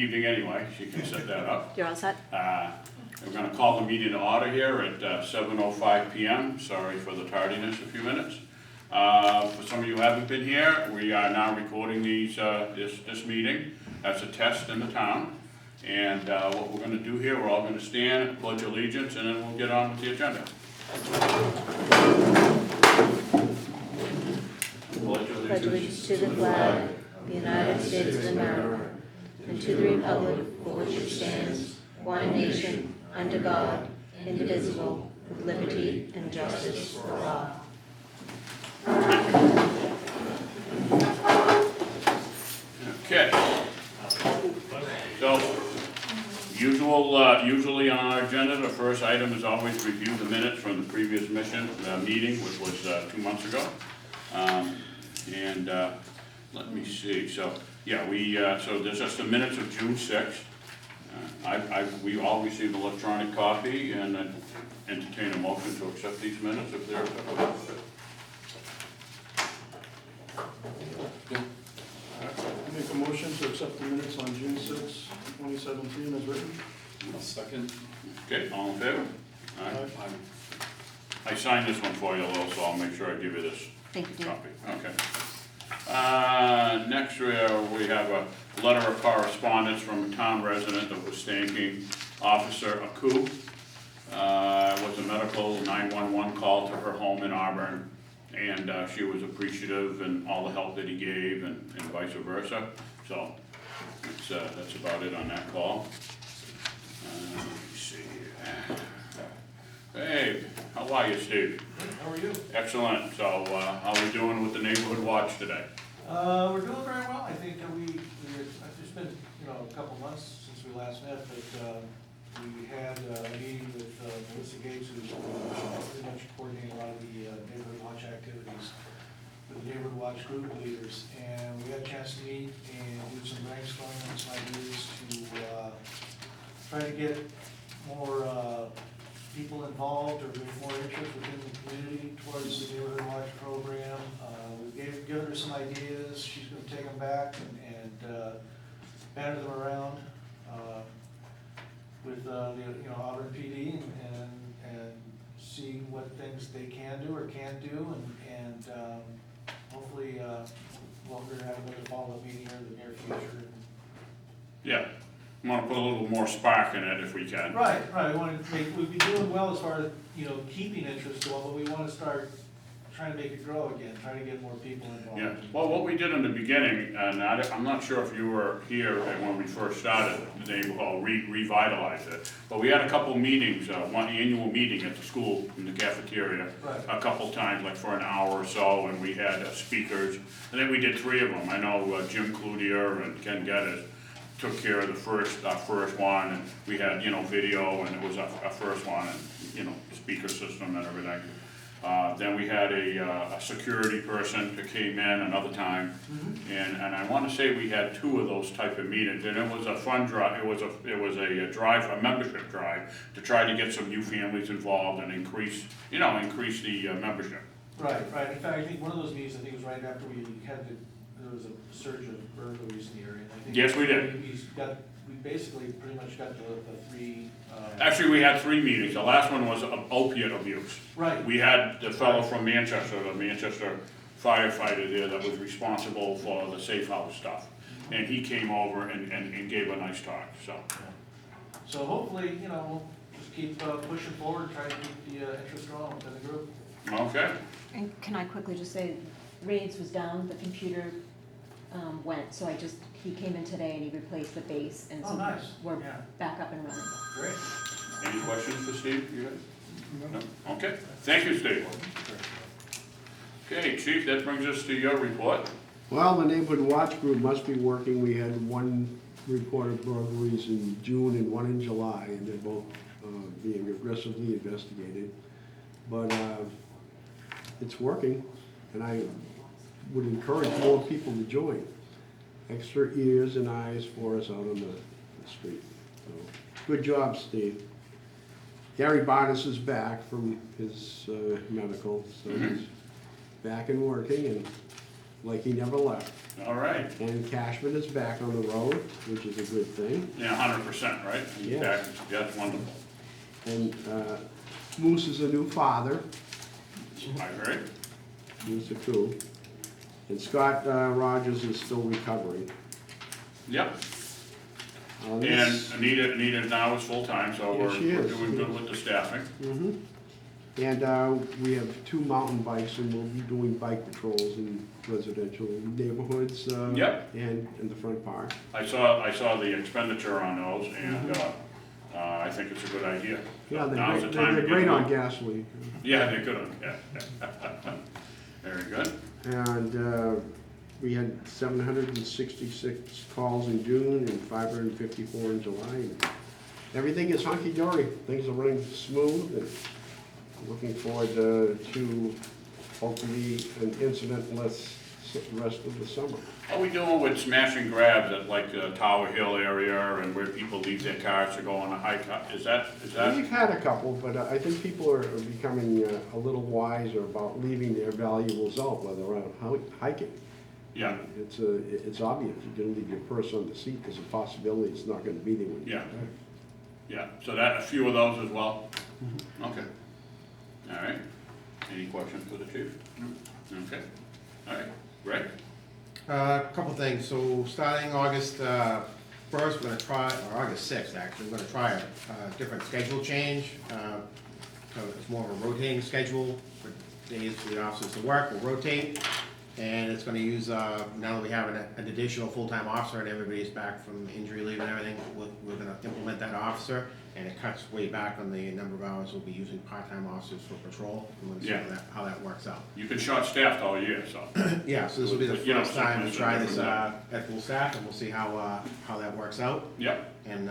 evening anyway, she can set that up. You're all set? We're going to call the meeting to order here at 7:05 p.m. Sorry for the tardiness, a few minutes. For some of you who haven't been here, we are now recording this meeting. That's a test in the town. And what we're going to do here, we're all going to stand, pledge allegiance, and then we'll get on with the agenda. Pledge allegiance to the flag of the United States of America, and to the republic for which it stands, one nation, under God, indivisible, with liberty and justice for all. Okay. So, usually on our agenda, the first item is always review the minutes from the previous meeting, which was 2 months ago. Let me see. So, yeah, so there's just the minutes of June 6th. We all received electronic copy, and I entertain a motion to accept these minutes if they're acceptable. Make a motion to accept the minutes on June 6, 2017 as written. Second. Okay, all in favor? Aye. I signed this one for you, Lil, so I'll make sure I give you this Thank you, Dave. copy. Okay. Next, we have a letter of correspondence from a town resident that was thanking Officer Aku. It was a medical 911 call to her home in Auburn, and she was appreciative and all the help that he gave, and vice versa. So that's about it on that call. Let me see here. Hey, how are you, Steve? How are you? Excellent. So how are we doing with the neighborhood watch today? We're doing very well. I think it's been, a couple months since we last met, but we had a meeting with Melissa Gates, who's pretty much coordinating a lot of the neighborhood watch activities with the neighborhood watch group leaders. And we had a chance to meet and do some brainstorming on some ideas to try to get more people involved or bring more interest within the community towards the neighborhood watch program. We've given her some ideas. She's going to take them back and banner them around with the Auburn PD and see what things they can do or can't do, and hopefully we're going to have another follow-up meeting here in the near future. Yeah. I want to put a little more spark in it if we can. Right. We've been doing well as far as, keeping interest going, but we want to start trying to make it grow again, try to get more people involved. Yeah. Well, what we did in the beginning, and I'm not sure if you were here when we first started, the neighborhood hall revitalized it, but we had a couple meetings, one annual meeting at the school in the cafeteria, Right. a couple times, like for an hour or so, and we had speakers, and then we did 3 of them. I know Jim Cloutier and Ken Geddes took care of the first one, and we had, video, and it was our first one, and, speaker system and everything. Then we had a security person that came in another time, and I want to say we had 2 of those type of meetings, and it was a fun drive. It was a membership drive to try to get some new families involved and increase the membership. Right. In fact, I think one of those meetings, was right after there was a surge of burglaries in the area. I think Yes, we did. We basically pretty much got the 3. Actually, we had 3 meetings. The last one was opiate abuse. Right. We had the fellow from Manchester, the Manchester firefighter there that was responsible for the safe house stuff. And he came over and gave a nice talk, so. So hopefully, we'll just keep pushing forward, try to keep the interest growing within the group. Okay. And can I quickly just say, Raids was down, the computer went, so he came in today and he replaced the base, and so nice. we're Yeah. back up and running. Great. Any questions for Steve? You guys? No? Okay. Thank you, Steve. Okay, Chief, that brings us to your report. Well, the neighborhood watch group must be working. We had 1 report of burglaries in June and 1 in July, and they're both being aggressively investigated. But it's working, and I would encourage more people to join. Extra ears and eyes for us out on the street. So, good job, Steve. Gary Barnes is back from his medical, so he's back and working, and like he never left. All right. And Cashman is back on the road, which is a good thing. Yeah, 100%, right? He's Yes. back. That's wonderful. And Moose is a new father, I heard. Moose a coup. And Scott Rogers is still recovering. Yep. Uh, And this- Anita now is full-time, so Yeah, she we're is. doing good with the staffing. Mhm. And we have 2 mountain bikes, and we'll be doing bike patrols in residential neighborhoods. Yep. And in the front park. I saw the expenditure on those, and I think it's a good idea. Yeah, Now's the they're time to they're get great on going. gasoline. Yeah, they're good on, yeah. Very good. And we had 766 calls in June and 554 in July. And everything is hunky-dory. Things are running smooth, and looking forward to hopefully an incidentless rest of the summer. How are we doing with smash and grabs at like the Tower Hill area and where people leave their cars to go on a hike? Is that? We've had a couple, but I think people are becoming a little wiser about leaving their valuables out while they're out hiking. Yeah, It's obvious, you're gonna leave your purse on the seat, there's a possibility it's not gonna be there when you Yeah. get back. yeah. So that, a few of those as well? Okay. All right. Any questions for the chief? Okay. All right. Greg? Couple things, so starting August 1st, we're gonna try, or August 6th, actually, we're gonna try a different schedule change. So it's more of a rotating schedule for days for the officers to work, we'll rotate. And it's gonna use, now that we have an additional full-time officer and everybody's back from injury leave and everything, we're gonna implement that officer. And it cuts way back on the number of hours we'll be using part-time officers for patrol. And we'll see Yeah. how that works out. You've been short-staffed all year, so. Yeah, so this will be the You know, first time to sickness try and this everything. at full staff, and we'll see how that works out. Yep. And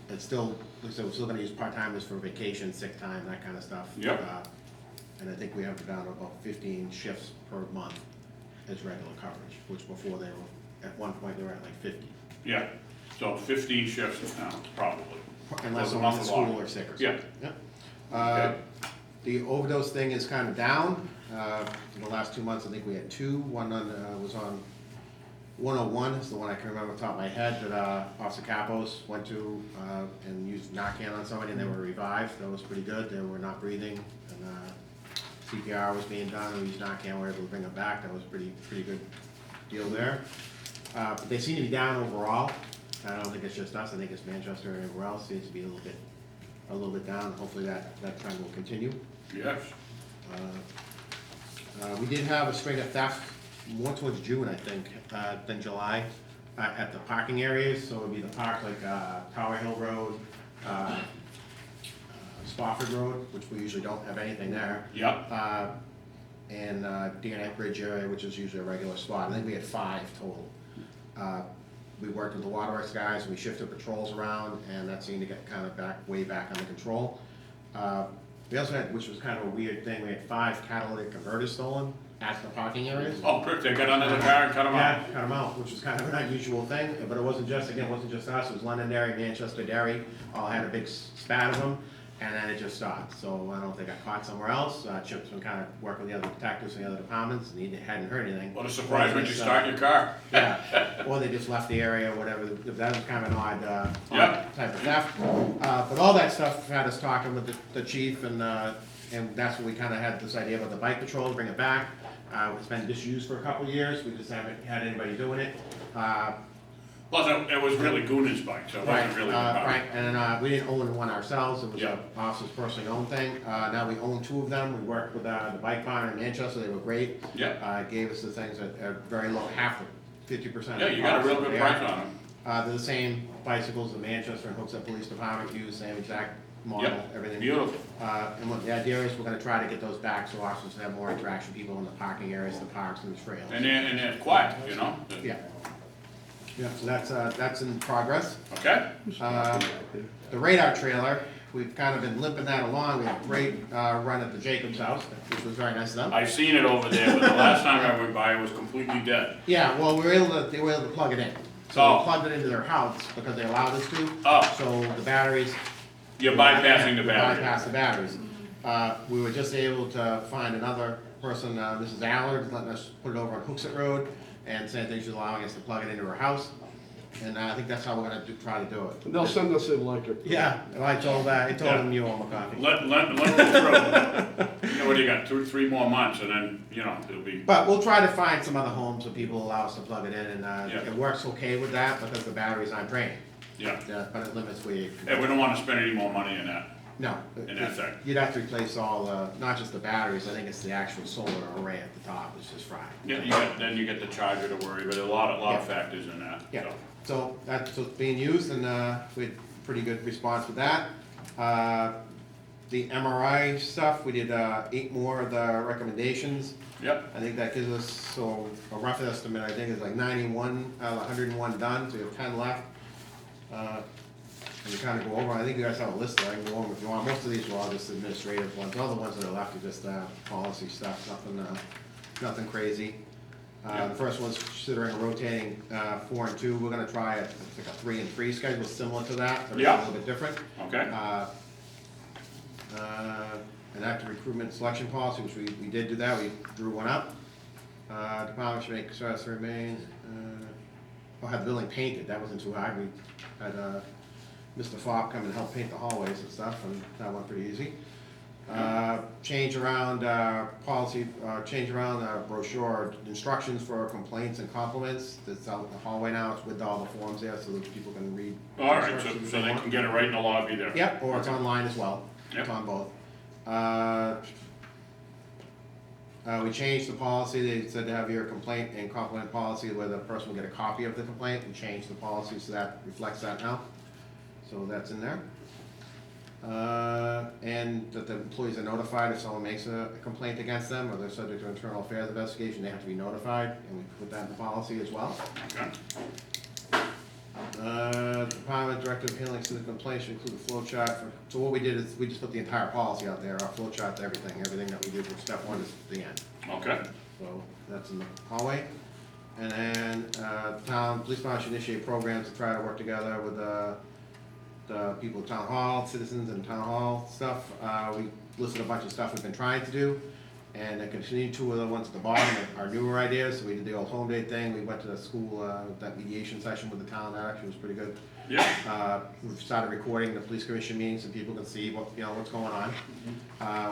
it's still, like I said, we're still gonna use part-timers for vacation, sick time, that kind of stuff. Yep. And I think we have down to about 15 shifts per month as regular coverage, which before they were, at one point, they were at like 50. Yeah. So 15 shifts now, probably. Unless For the someone's in month of school August. or sick or Yeah. something. Yeah. Okay. The overdose thing is kind of down. In the last 2 months, I think we had 2. One was on 101, is the one I can remember off the top of my head, that Officer Capos went to and used Narcan on somebody, and they were revived. That was pretty good. They were not breathing, and CPR was being done, and we used Narcan, we were able to bring them back. That was pretty good deal there. But they seem to be down overall. I don't think it's just us, I think it's Manchester and everywhere else seems to be a little bit down. Hopefully that trend will continue. Yes. We did have a string of thefts more towards June, I think, than July, at the parking areas. So it'd be the park like Tower Hill Road, Spofford Road, which we usually don't have anything there. Yep. And Dan Bridge area, which is usually a regular spot. I think we had 5 total. We worked with the Waterworks guys, and we shifted patrols around, and that seemed to get kind of way back under control. We also had, which was kind of a weird thing, we had 5 catalytic converters stolen at the parking areas. Oh, prick, they got under the car and cut them out. Yeah, cut them out, which was kind of an unusual thing, but it wasn't just us, it was Londonderry, Manchester Dairy, all had a big spat of them, and then it just stopped. So I don't know if they got caught somewhere else. Chip's been kind of working with the other detectives in the other departments, and he hadn't heard anything. What a surprise when you Just, start your car. Yeah, or they just left the area, or whatever. That was kind of an odd Yeah. type of theft. But all that stuff had us talking with the chief, and that's when we kind of had this idea about the bike patrol, to bring it back. It's been disused for a couple of years, we just haven't had anybody doing it. Plus, it was really Goonan's bike, so it wasn't really. Right, and we didn't own one ourselves, it was Yeah. an officer's personally owned thing. Now we own 2 of them, we worked with the bike barn in Manchester, they were great. Yeah. Gave us the things at very low, half of 50%. Yeah, you got a real good They price are. on them. They're the same bicycles the Manchester and Hooksett Police Department use, same exact model, Yep. everything. Beautiful. And what the idea is, we're gonna try to get those back so officers have more interaction, people in the parking areas, the parks and the trails. And they're quiet, you know? Yeah. Yeah, so that's in progress. Okay? The radar trailer, we've kind of been limping that along. We had a great run at the Jacobs house, which was very nice of them. I've seen it over there, but the last time I went by, it was completely dead. Yeah, well, they were able to plug it in. So Oh. we plugged it into their house because they allowed us to. Oh. So the batteries. You're bypassing the battery. Bypass the batteries. We were just able to find another person, Mrs. Allard, letting us put it over on Hooksett Road, and same thing, she's allowing us to plug it into her house. And I think that's how we're gonna try to do it. They'll send us an electric. Yeah, well, I told them you owe them a copy. Let them go through. You know, what do you got, 3 more months, and then, you know, it'll be, But we'll try to find some other homes where people allow us to plug it in, and Yeah. it works okay with that because the batteries aren't draining. yeah. But it limits where you can. And we don't wanna spend any more money in that. No. And that's it. You'd have to replace all the, not just the batteries, I think it's the actual solar array at the top, it's just fried. Yeah, then you get the charger to worry, but a lot Yeah. of factors in that, Yeah, so. so that's what's being used, and we had pretty good response with that. The MRI stuff, we did 8 more of the recommendations. Yep, I think that gives us, so a rough estimate, I think is like 91 out of 101 done, so we have 10 left. And we kind of go over, I think you guys have a list, I can go over if you want. Most of these are all just administrative ones, all the ones that are left are just policy stuff, nothing crazy. The first one's considering a rotating 4 and 2, we're gonna try it's like a 3 and 3 schedule, similar to that, but it's a Yeah. little bit different. okay, An active recruitment selection policy, which we did do that, we drew one up. Department should make sure to remain, we'll have the building painted, that wasn't too hard, we had, Mr. Fopp come and help paint the hallways and stuff, and that went pretty easy. Change around, policy, change around brochure, instructions for complaints and compliments, that's out in the hallway now, it's with all the forms there, so that people can read. all right, instructions so if they want. can get it right in the lobby there. Yep, or it's online as well, Yep. it's on both. We changed the policy, they said to have your complaint and compliment policy where the person will get a copy of the complaint, and change the policy so that reflects that now. So that's in there. And that the employees are notified if someone makes a complaint against them, or they're subject to internal affairs investigation, they have to be notified, and we put that in the policy as well. Okay. Department directive handling citizen complaints should include a flow chart for, so what we did is, we just put the entire policy out there, our flow chart to everything that we did from step 1 to the end. Okay, So that's in the hallway. And then, town, police department should initiate programs to try to work together with the people at town hall, citizens and town hall stuff. We listed a bunch of stuff we've been trying to do, and I continued 2 of the ones at the bottom are newer ideas. So we did the old home day thing, we went to the school, that mediation session with the town, that actually was pretty good. yeah, We've started recording the police commission meetings so people can see what, what's going on.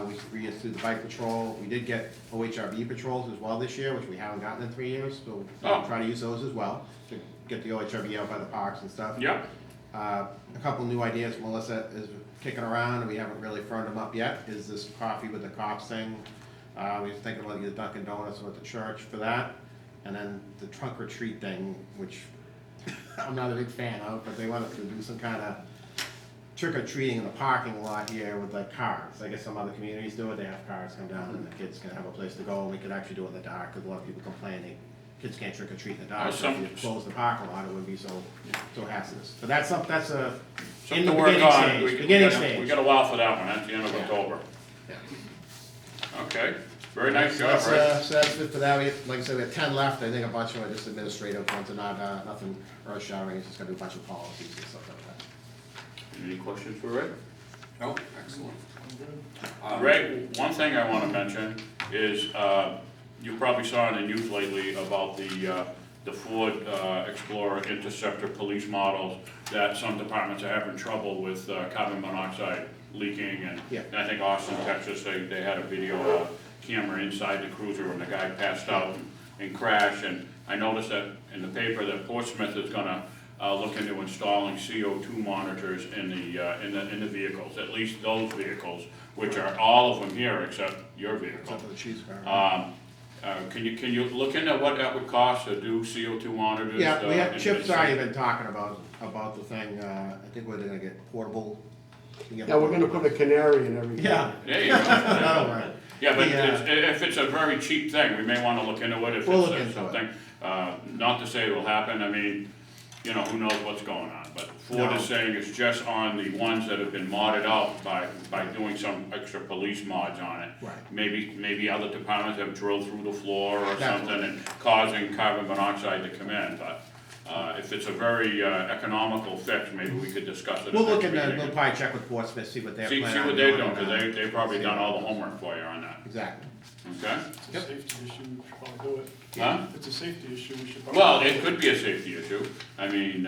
We reinstituted the bike patrol, we did get OHRB patrols as well this year, which we haven't gotten in 3 years, so we'll try to use those as well, to get the OHRB out by the parks and stuff. yeah, A couple new ideas Melissa is kicking around, and we haven't really firmed them up yet, is this coffee with the cops thing. We were thinking about either Dunkin' Donuts or at the church for that, and then the trunk or treat thing, which I'm not a big fan of, but they want us to do some kind of trick or treating in the parking lot here with like cars. I guess some other communities do it, they have cars come down and the kids can have a place to go, and we could actually do it in the dark, because a lot of people complain kids can't trick or treat in the dark, so if you close the parking lot, it wouldn't be so hazardous. But that's a, in something the to work beginning on. stage, beginning stage. We got a while for that one, that's the end of October. Yeah. Okay, very nice So job, that's, right? so that's it for that. Like I said, we have 10 left. I think a bunch of them are just administrative ones and not, nothing earth shattering. It's just gonna be a bunch of policies and stuff like that. Any questions for Rick? No, excellent. Ray, one thing I want to mention is, you probably saw in the news lately about the Ford Explorer Interceptor police models, that some departments are having trouble with carbon monoxide leaking, and Yeah. I think Austin, Texas, they had a video camera inside the cruiser when the guy passed out and crashed, and I noticed that in the paper that Portsmouth is gonna look into installing CO2 monitors in the vehicles, at least those vehicles, which are all of them here except your vehicle. Except for the cheese car. Can you look into what that would cost to do CO2 monitors? Yeah, we have, in Chip's the already city? been talking about the thing. I think we're gonna get portable. Yeah, we're gonna put a canary in every. Yeah. There you go. That'll work. Yeah, but Yeah. if it's a very cheap thing, we may wanna look into it if We'll it's look into something. Not to say it will happen, I mean, who knows what's going on, but Ford No. is saying it's just on the ones that have been modded out by doing some extra police mods on it. Right. Maybe other departments have drilled through the floor or That's something and causing carbon monoxide to come in, but, If it's a very economical fix, maybe we could discuss it. We'll look at at the that, we'll probably check with Portsmouth, see what they're See planning on what doing. they're doing, because they've probably see done what all the goes. homework for you on that, Exactly. okay? It's a Yep. safety issue, we should probably do it. Huh? If it's a safety issue, we should probably. Well, do it could be a safety issue, I mean,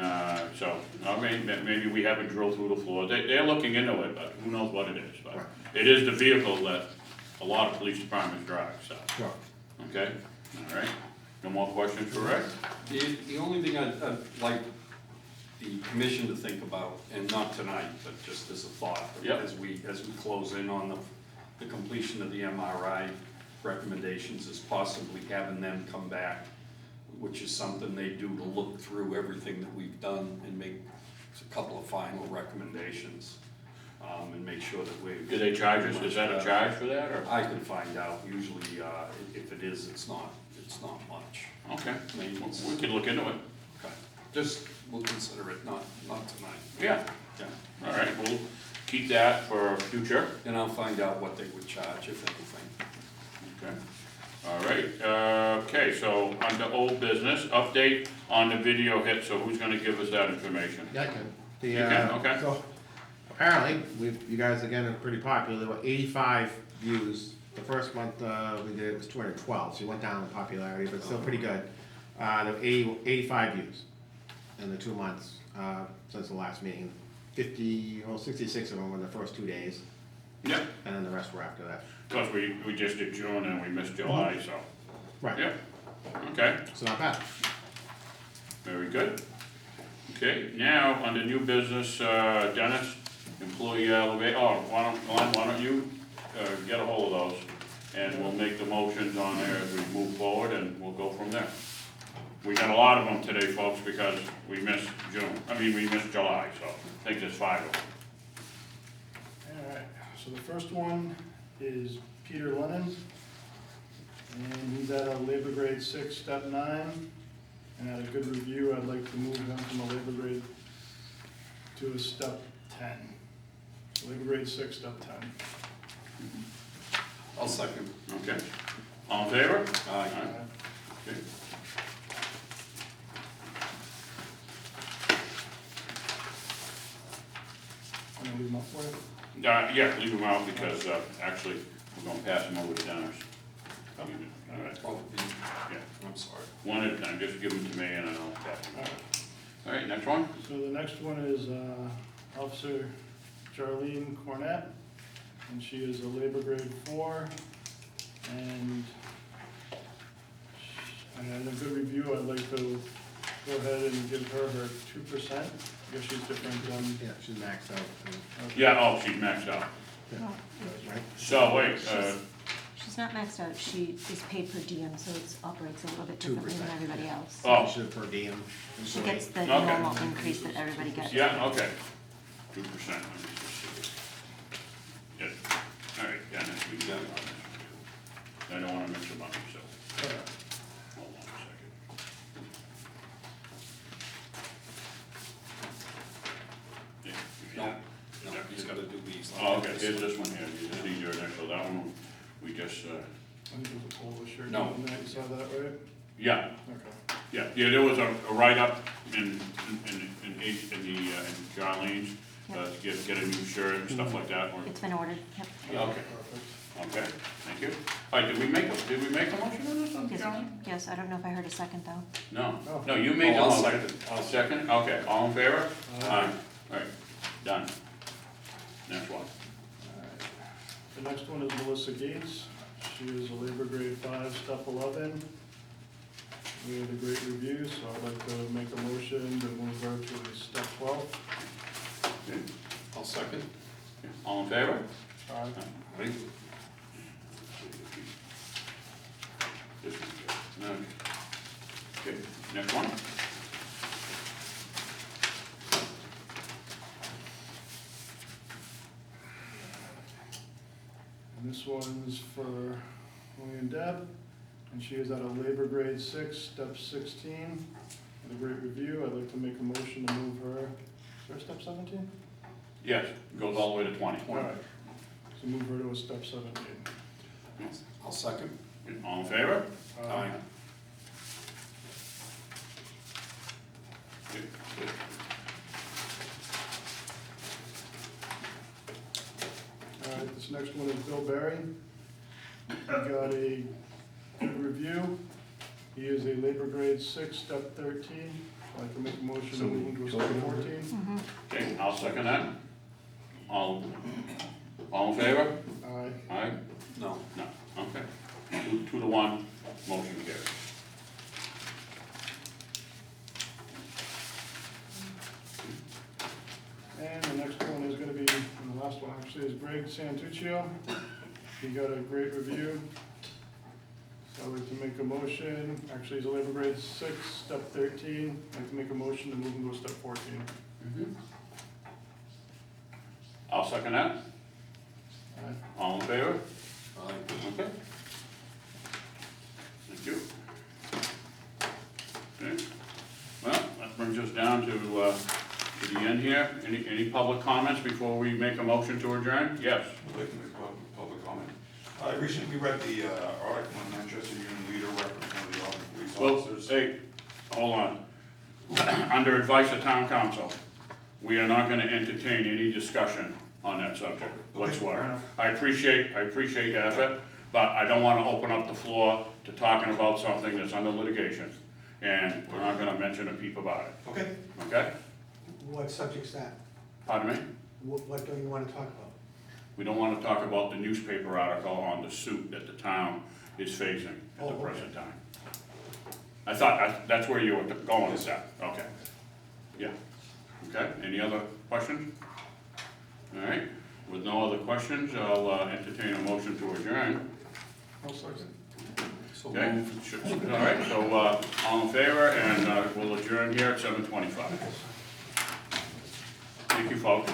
so, I mean, maybe we haven't drilled through the floor, they're looking into it, but who knows what it is, but Right. it is the vehicle that a lot of police departments drive, so, Sure. okay? All right, no more questions for Rick? The only thing I'd like the commission to think about, and not tonight, but just as a thought, Yep. as we close in on the completion of the MRI recommendations, is possibly having them come back, which is something they do, to look through everything that we've done and make a couple of final recommendations, and make sure that we. Do they charge us, is that a charge for that, or? I can find out, usually, if it is, it's not much. Okay, we could look into it, Okay, just, we'll consider it, not tonight. yeah, Yeah. all right, we'll keep that for future. And I'll find out what they would charge, if anything. Okay, all right, okay, so under old business, update on the video hit, so who's gonna give us that information? Yeah, I can. The, You can, okay. So, apparently, you guys again are pretty popular, there were 85 views. The first month, we did, it was 212, so you went down in popularity, but still pretty good. There were 85 views in the 2 months, since the last meeting. 66 of them were in the first 2 days, Yep, and then the rest were after that. because we just did June and we missed July, so, Right, yep, okay, so not bad. very good. Okay, now, under new business, Dennis, employee elevate, Glenn, why don't you, get a hold of those, and we'll make the motions on there as we move forward, and we'll go from there. We got a lot of them today, folks, because we missed we missed July, so I think there's 5 of them. Alright, so the first one is Peter Lennon, and he's at a labor grade 6, step 9, and at a good review, I'd like to move him from a labor grade to a step 10. So labor grade 6, step 10. I'll second. Okay, all in favor? Aye. Okay. I'm gonna leave him up for you. Yeah, leave them out, because, actually, we're gonna pass them over to Dennis. All right, Oh, yeah, I'm sorry. one at a time, just give them to me and then I'll pass them Alright. over. All right, next one? So the next one is Officer Charlene Cornett, and she is a labor grade 4, and in a good review, I'd like to go ahead and give her 2%. I guess she's different than. Yeah, she's maxed out. Yeah, oh, she's maxed out. Right? So, wait, She's not maxed out, she is paid per diem, so it operates a little bit differently than 2%. everybody else. oh, She should per diem. She gets the Okay. normal increase that everybody gets. yeah, okay. 2%. Yeah, all right, Dennis, we got it on this one too. I don't wanna mix them up, so, Alright. hold on a second. Yeah, if you- No, he's gotta do these. Oh, okay, here's this one here, you just need your initial, that one, we just, I think there's a polo shirt No. on that, you saw that, right? yeah, Okay. yeah, there was a write-up in Charlene's, to get a new shirt and stuff like that, or, It's been ordered, yep. okay, Perfect. okay, thank you. All right, did we make a motion on this one, Yes, Charlene? yes, I don't know if I heard a second though. No, Oh. no, you made the Oh, I'll motion. second. I'll second, okay, all in favor? Aye. All right, done. Next one. Alright. The next one is Melissa Gates. She is a labor grade 5, step 11. We had a great review, so I'd like to make a motion to move her to step 12. Okay, I'll second. all in favor? Aye. Aye. This one's good. Okay, next one. And this one's for William Deb, and she is at a labor grade 6, step 16. With a great review, I'd like to make a motion to move her, is there a step 17? Yes, goes all the way to 20. Alright, so move her to a step 17. I'll second. All in favor? Aye. right, this next one is Bill Berry. He got a good review. He is a labor grade 6, step 13. I can make a motion to move him to a step 14. Okay, I'll second that. All in favor? Aye. Aye? No. No, okay. 2 to 1, motion carries. And the next one is gonna be, and the last one actually is Greg Santuccio. He got a great review. So I'd like to make a motion, actually he's a labor grade 6, step 13. I'd like to make a motion to move him to a step 14. I'll second that. Aye. All in favor? Aye. Okay. Thank you. Okay. Well, that brings us down to the end here. Any public comments before we make a motion to adjourn? Yes. I'd like to make a public comment. I recently read the article in Manchester Union Leader reference one of the Auburn police Well, officers. hey, hold on. Under advice of town council, we are not gonna entertain any discussion on that subject fair whatsoever. enough. I appreciate your effort, but I don't wanna open up the floor to talking about something that's under litigation. And we're not gonna mention a peep about it, Okay, okay? What subject's that? Pardon me? What do you want to talk about? We don't wanna talk about the newspaper article on the suit that the town is facing at the Oh, okay. present time. I thought, that's where you were going with that, okay. Yeah, okay, any other questions? All right, with no other questions, I'll entertain a motion to adjourn. I'll second. So Okay, moved. all right, so, all in favor, and we'll adjourn here at 7:25. Thank you, folks.